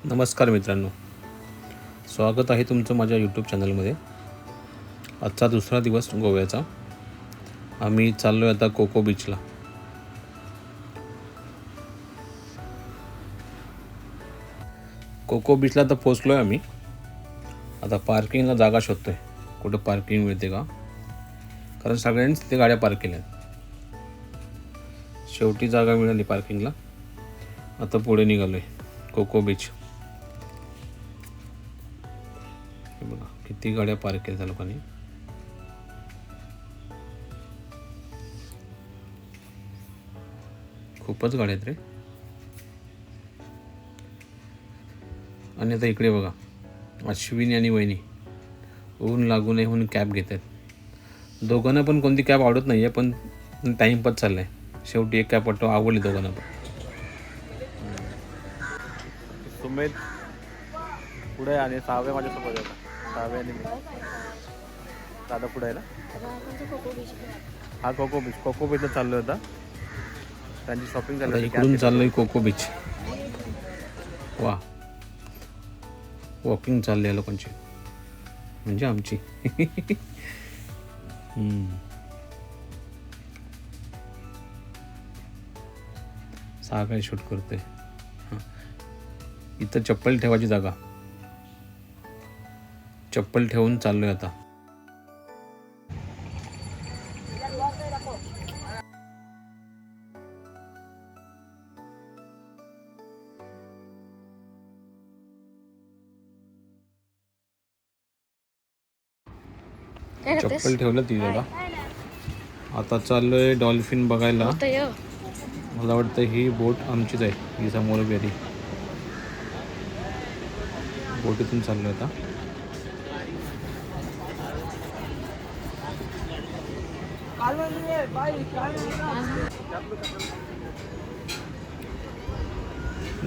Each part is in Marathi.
नमस्कार मित्रांनो, स्वागत आहे तुमचं माझ्या यूट्यूब चॅनलमध्ये. आजचा दुसरा दिवस गोव्याचा. आम्ही चाललो आहे आता कोको बीचला. कोको बीचला तर पोचलो आहे आम्ही. आता पार्किंगला जागा शोधतो आहे, कुठं पार्किंग मिळते का, कारण सगळ्यांनीच तिथे गाड्या पार्क केल्या. शेवटी जागा मिळाली पार्किंगला. आता पुढे निघालो आहे कोको बीच. बघा किती गाड्या पार्क केल्या त्या लोकांनी. खूपच गाड्या आहेत रे. आणि आता इकडे बघा, अश्विनी आणि वहिनी ऊन लागू नये म्हणून कॅब घेत आहेत. दोघांना पण कोणती कॅब आवडत नाही आहे, पण टाईमपास चालला आहे. शेवटी एक कॅब वाटतो आवडली दोघांना पण. सुमेध पुढे आणि सहाव्या माझ्यासोबत आहे. सहाव्या आणि मी. दादा पुढे आहे ना. हा कोको बीचला चाललो होता. त्यांची शॉपिंग झाली. इकडून चाललोय कोको बीच. वा, वॉकिंग चालली आहे लोकांची, म्हणजे आमची. सहा काय शूट करते. इथं चप्पल ठेवायची जागा. चप्पल ठेवून चाललोय आता. चप्पल ठेवलं ती जागा. आता चाललोय डॉल्फिन बघायला. मला वाटतं ही बोट आमचीच आहे, ही समोर गेली. बोटीतून चाललोय आता.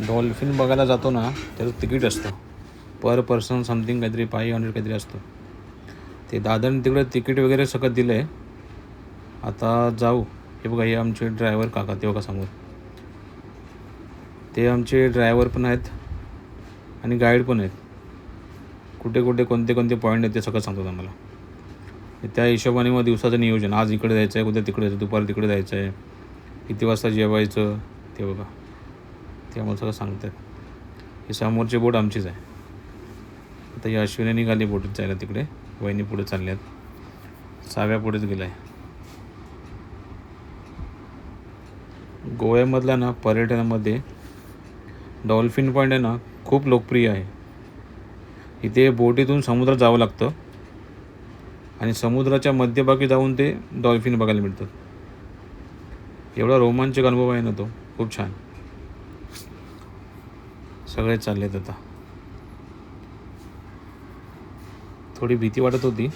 डॉल्फिन बघायला जातो ना, त्याचं तिकीट असतं पर पर्सन समथिंग, काहीतरी 500 काहीतरी असतं. ते दादाने तिकडे तिकीट वगैरे सगळं दिलं आहे. आता जाऊ. हे बघा, हे आमचे ड्रायव्हर काका, ते बघा समोर. ते आमचे ड्रायव्हर पण आहेत आणि गाईड पण आहेत. कुठे कुठे कोणते कोणते पॉईंट आहेत ते सगळं सांगतात आम्हाला. त्या हिशोबाने मग दिवसाचं नियोजन, आज इकडे जायचं आहे, उद्या तिकडे जायचं, दुपारी तिकडे जायचं आहे, किती वाजता जेवायचं, ते बघा ते आम्हाला सगळं सांगतात. ही समोरची बोट आमचीच आहे. आता ही अश्विनी निघाली बोटीत जायला तिकडे. वहिनी पुढे चालल्यात. सहाव्या पुढेच गेला आहे. गोव्यामधल्या ना पर्यटनामध्ये डॉल्फिन पॉईंट आहे ना, खूप लोकप्रिय आहे. इथे बोटीतून समुद्रात जावं लागतं आणि समुद्राच्या मध्यभागी जाऊन ते डॉल्फिन बघायला मिळतात. एवढा रोमांचक अनुभव आहे ना तो, खूप छान. सगळे चाललेत आता. थोडी भीती वाटत होती,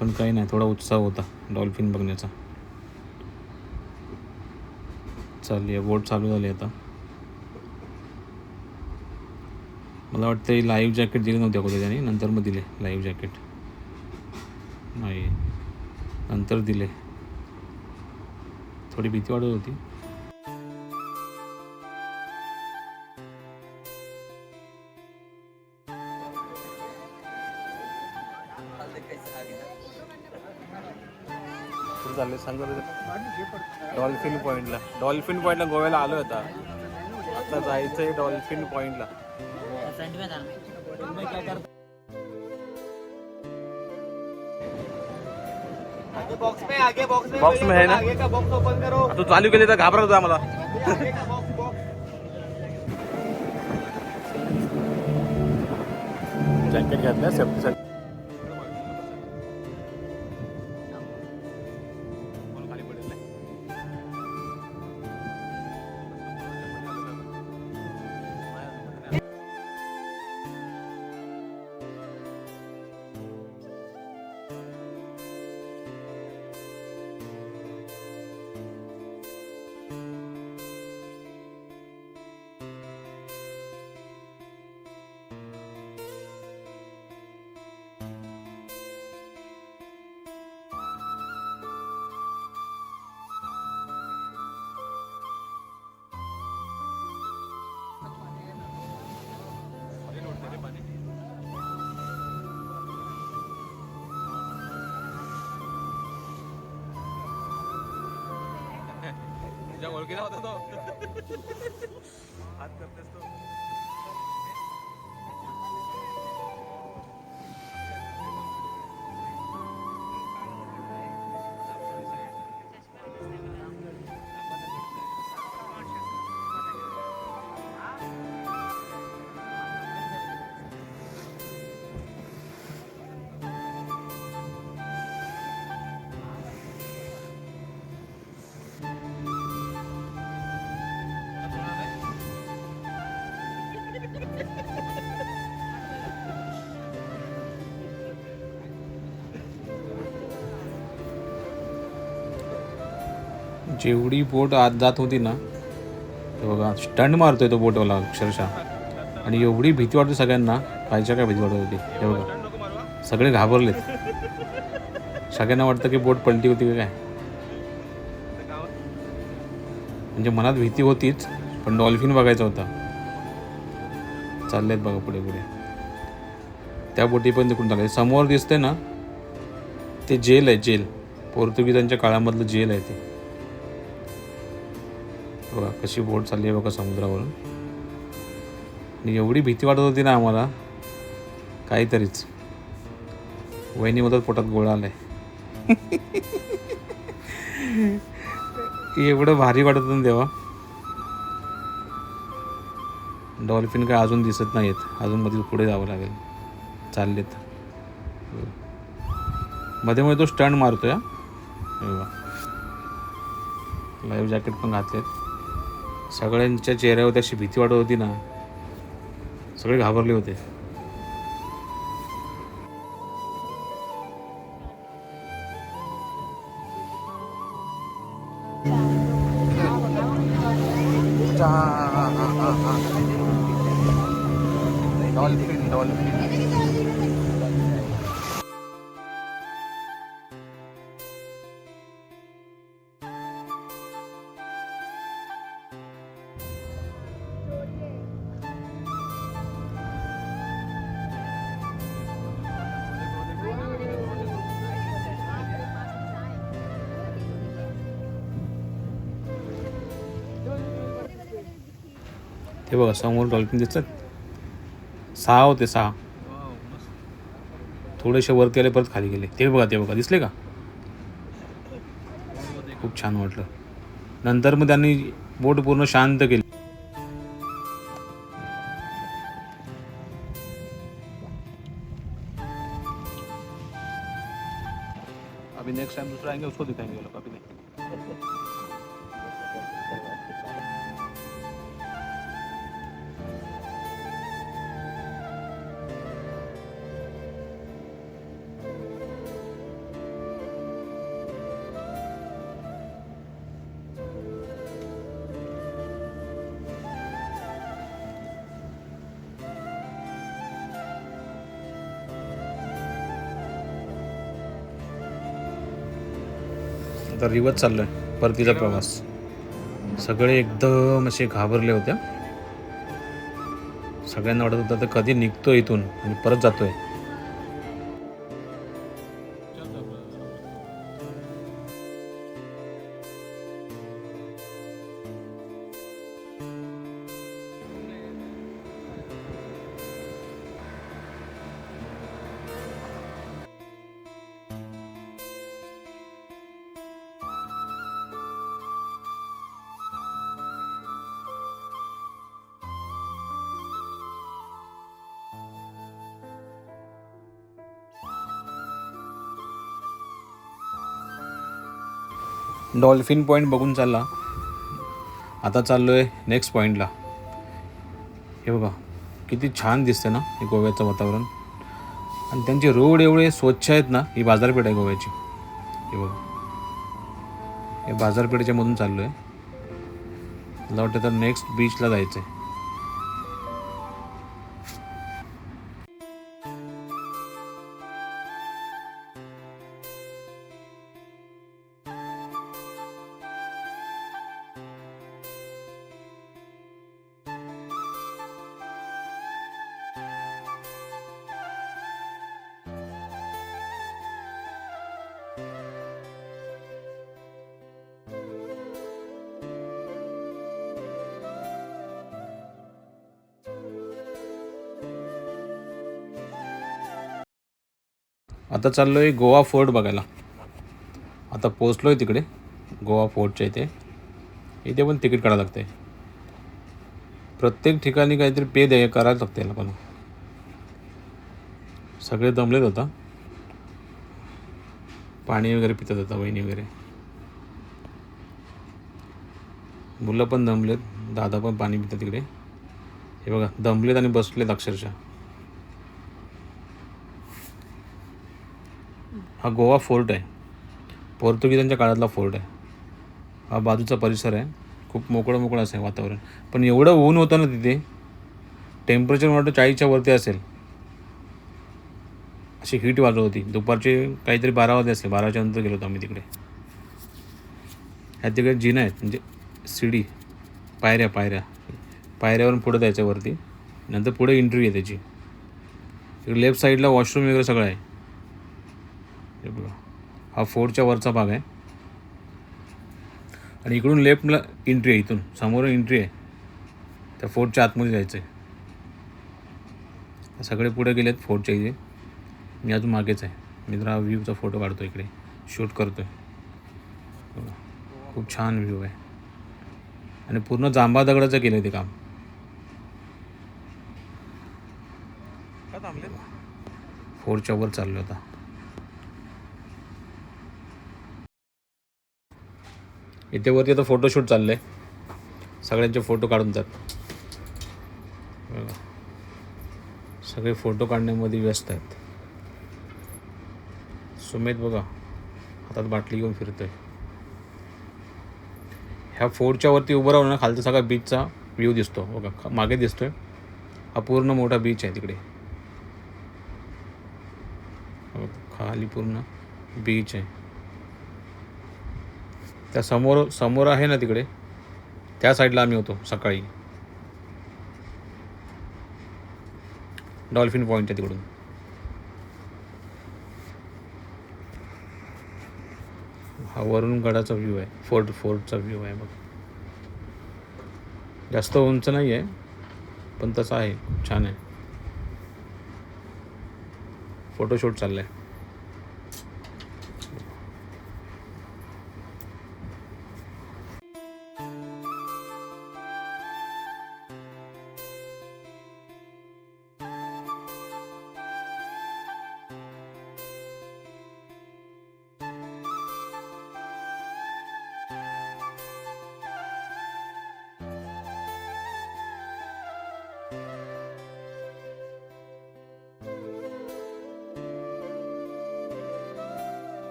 पण काही नाही, थोडा उत्साह होता डॉल्फिन बघण्याचा. चालली आहे बोट, चालू झाली आता. मला वाटतं लाईव्ह जॅकेट दिले नव्हते अगोदर त्याने, नंतर मग दिले लाईव्ह जॅकेट. नाही, नंतर दिले. थोडी भीती वाटत होती. चालले सांग. डॉल्फिन पॉईंटला गोव्याला आलो होता. आता जायचं आहे डॉल्फिन पॉईंटला. बॉक्स में है ना, तू चालू केली तर घाबरत होता आम्हाला. जॅकेट घातलं सेफ्टीसाठी. तुझ्या ओळखीचा होता तो. हात करतेस तो. जेवढी बोट आत जात होती ना, ते बघा स्टंट मारतोय तो बोटवाला अक्षरशः. आणि एवढी भीती वाटते सगळ्यांना, कायच्या काय भीती वाटत होती. हे बघा सगळे घाबरलेत. सगळ्यांना वाटतं की बोट पलटी होती का काय. म्हणजे मनात भीती होतीच, पण डॉल्फिन बघायचा होता. चाललेत बघा पुढे पुढे. त्या बोटी पण तिकडून चालले. समोर दिसते ना ते जेल आहे, जेल. पोर्तुगीजांच्या काळामधलं जेल आहे ते. बघा कशी बोट चालली आहे बघा समुद्रावरून. आणि एवढी भीती वाटत होती ना आम्हाला, काहीतरीच. वहिनी मधात पोटात गोळा आलाय. एवढं भारी वाटत होतं तेव्हा. डॉल्फिन काय अजून दिसत नाहीत, अजून मध्ये पुढे जावं लागेल. चाललेत मध्ये मध्ये तो स्टंट मारतोय. लाईव्ह जॅकेट पण घातलेत. सगळ्यांच्या चेहऱ्यावर अशी भीती वाटत होती ना, सगळे घाबरले होते. Dolphin dolphin. ते बघा समोर डॉल्फिन दिसतात. 6 होते, 6. थोडेसे वरती आले, परत खाली गेले. ते बघा दिसले का. खूप छान वाटलं. नंतर मग त्यांनी बोट पूर्ण शांत केली. अभी नेक्स्ट टाइम दूसरा आएंगे उसको दिखाएंगे लोग. अभी नहीं. आता रिवर्स चाललोय, परतीचा प्रवास. सगळे एकदम असे घाबरले होते. सगळ्यांना वाटत होतं तर कधी निघतोय इथून आणि परत जातोय. डॉल्फिन पॉईंट बघून चालला. आता चाललो आहे नेक्स्ट पॉईंटला. हे बघा किती छान दिसते ना हे गोव्याचं वातावरण. आणि त्यांचे रोड एवढे स्वच्छ आहेत ना. ही बाजारपेठ आहे गोव्याची. हे बघा हे बाजारपेठेच्या मधून चाललो आहे. मला वाटतं तर नेक्स्ट बीचला जायचं आहे. आता चाललो आहे गोवा फोर्ट बघायला. आता पोचलो आहे तिकडे गोवा फोर्टच्या इथे. इथे पण तिकीट काढावं लागतं आहे. प्रत्येक ठिकाणी काहीतरी पे करायला लागतं याला पण. सगळे दमलेत होता. पाणी वगैरे पितात होता वहिनी वगैरे. मुलं पण दमलेत. दादा पण पाणी पितात तिकडे. हे बघा दमलेत आणि बसलेत अक्षरशः. हा गोवा फोर्ट आहे. पोर्तुगीजांच्या काळातला फोर्ट आहे. हा बाजूचा परिसर आहे. खूप मोकळं असं आहे वातावरण. पण एवढं ऊन होतं ना तिथे. टेम्परेचर वाटतं 40च्या वरती असेल. अशी हीट वाजत होती. दुपारचे काहीतरी 12 वाजले असेल. 12च्या नंतर गेलो होतो आम्ही तिकडे. ह्या तिकडे जिना आहेत म्हणजे सीडी पायऱ्यावरून पुढे जायचं वरती. नंतर पुढे एंट्री आहे त्याची. तिकडे लेफ्ट साईडला वॉशरूम वगैरे सगळं आहे. हे बघा हा फोर्टच्या वरचा भाग आहे. आणि इकडून लेफ्टला एंट्री आहे. इथून समोर एंट्री आहे. त्या फोर्टच्या आतमध्ये जायचं आहे. सगळे पुढे गेलेत फोर्टच्या इथे. मी अजून मागेच आहे. मी जरा व्ह्यूचा फोटो काढतो इकडे शूट करतो आहे. खूप छान व्ह्यू आहे. आणि पूर्ण जांभा दगडाचं केलं आहे ते काम. फोर्टच्या वर चाललो आता. इथे वरती आता फोटोशूट चाललं आहे. सगळ्यांचे फोटो काढून जात. सगळे फोटो काढण्यामध्ये व्यस्त आहेत. सुमेध बघा हातात बाटली घेऊन फिरतोय. ह्या फोर्टच्या वरती उभं राहून ना खालचा सगळा बीचचा व्ह्यू दिसतो बघा. मागे दिसतोय हा पूर्ण मोठा बीच आहे तिकडे. खाली पूर्ण बीच आहे. त्या समोर आहे ना तिकडे त्या साईडला आम्ही होतो सकाळी. डॉल्फिन पॉईंटच्या तिकडून. हा वरून गडाचा व्ह्यू आहे. फोर्टचा व्ह्यू आहे बघ. जास्त उंच नाही आहे पण तसा आहे. खूप छान आहे. फोटोशूट चाललं आहे.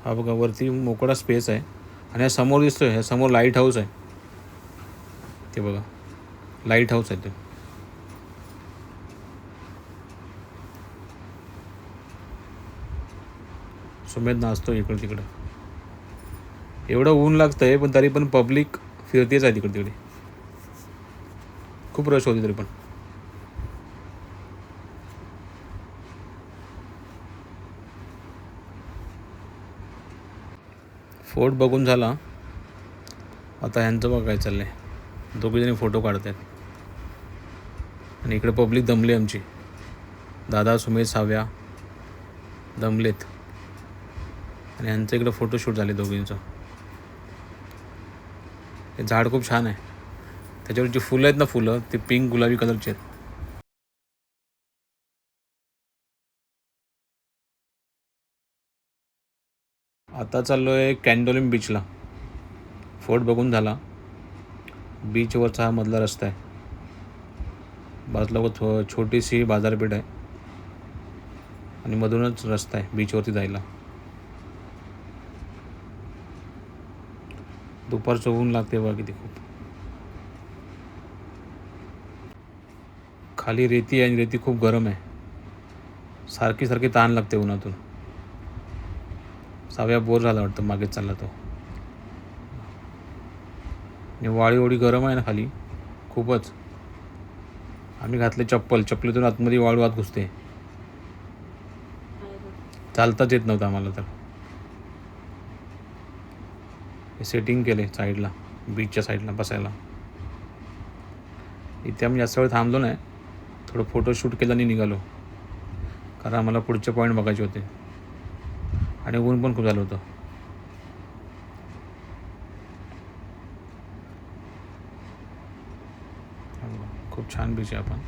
हा बघा वरती मोकळा स्पेस आहे. आणि हा समोर दिसतोय ह्या समोर लाईट हाऊस आहे. ते बघा लाईट हाऊस आहे ते. सुमेध नाचतो इकडं तिकडं. एवढं ऊन लागतंय पण तरी पण पब्लिक फिरतेच आहे तिकडे तिकडे. खूप रश होती तरी पण. फोर्ट बघून झाला. आता ह्यांचं बघा काय चाललं आहे. दोघेजणी फोटो काढत आहेत. आणि इकडे पब्लिक दमली आमची. दादा सुमेध साव्या दमलेत. आणि ह्यांचं इकडं फोटोशूट झाले दोघींचं. हे झाड खूप छान आहे. त्याच्यावर जी फुलं आहेत ना फुलं ते पिंक गुलाबी कलरचे आहेत. आता चाललो आहे कॅन्डोलिम बीचला. फोर्ट बघून झाला. बीचवरचा हा मधला रस्ता आहे. बाजूला छोटीशी बाजारपेठ आहे. आणि मधूनच रस्ता आहे बीचवरती जायला. दुपारचं ऊन लागते बघा किती खूप. खाली रेती आहे आणि रेती खूप गरम आहे. सारखी ताण लागते उन्हातून. साव्या बोर झाला वाटतं, मागेच चालला तो. आणि वाळी एवढी गरम आहे ना खाली खूपच. आम्ही घातले चप्पलीतून आतमध्ये वाळू आत घुसते. चालताच येत नव्हतं आम्हाला तर. हे सेटिंग केले साईडला, बीचच्या साईडला बसायला. इथे आम्ही जास्त वेळ थांबलो नाही, थोडं फोटोशूट केलं आणि निघालो, कारण आम्हाला पुढचे पॉईंट बघायचे होते आणि ऊन पण खूप झालं होतं. खूप छान बीच आहे. आपण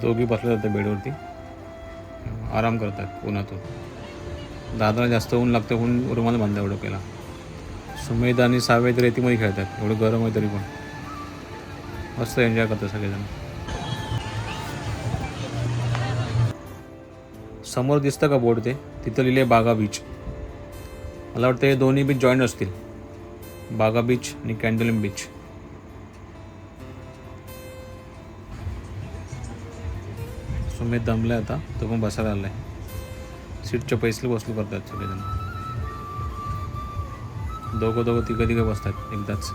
दोघी बसले जाते बेडवरती, आराम करतात उन्हातून. दादाला जास्त ऊन लागतं, ऊन रुमाल बांधला एवढं केला. सुमेध आणि सावेद रेतीमध्ये खेळतात, एवढं गरम आहे तरी पण मस्त एन्जॉय करतात सगळेजण. समोर दिसतं का बोर्ड, तिथं लिहिले बागा बीच. मला वाटतं हे दोन्ही बीच जॉईंट असतील, बागा बीच आणि कॅन्डोलिम बीच. सुमेध दमला आता, तो पण बसायला आला आहे. सीटच्या पैसले बसलो करतात सगळेजण. दोघं तिघं बसतात एकदाच.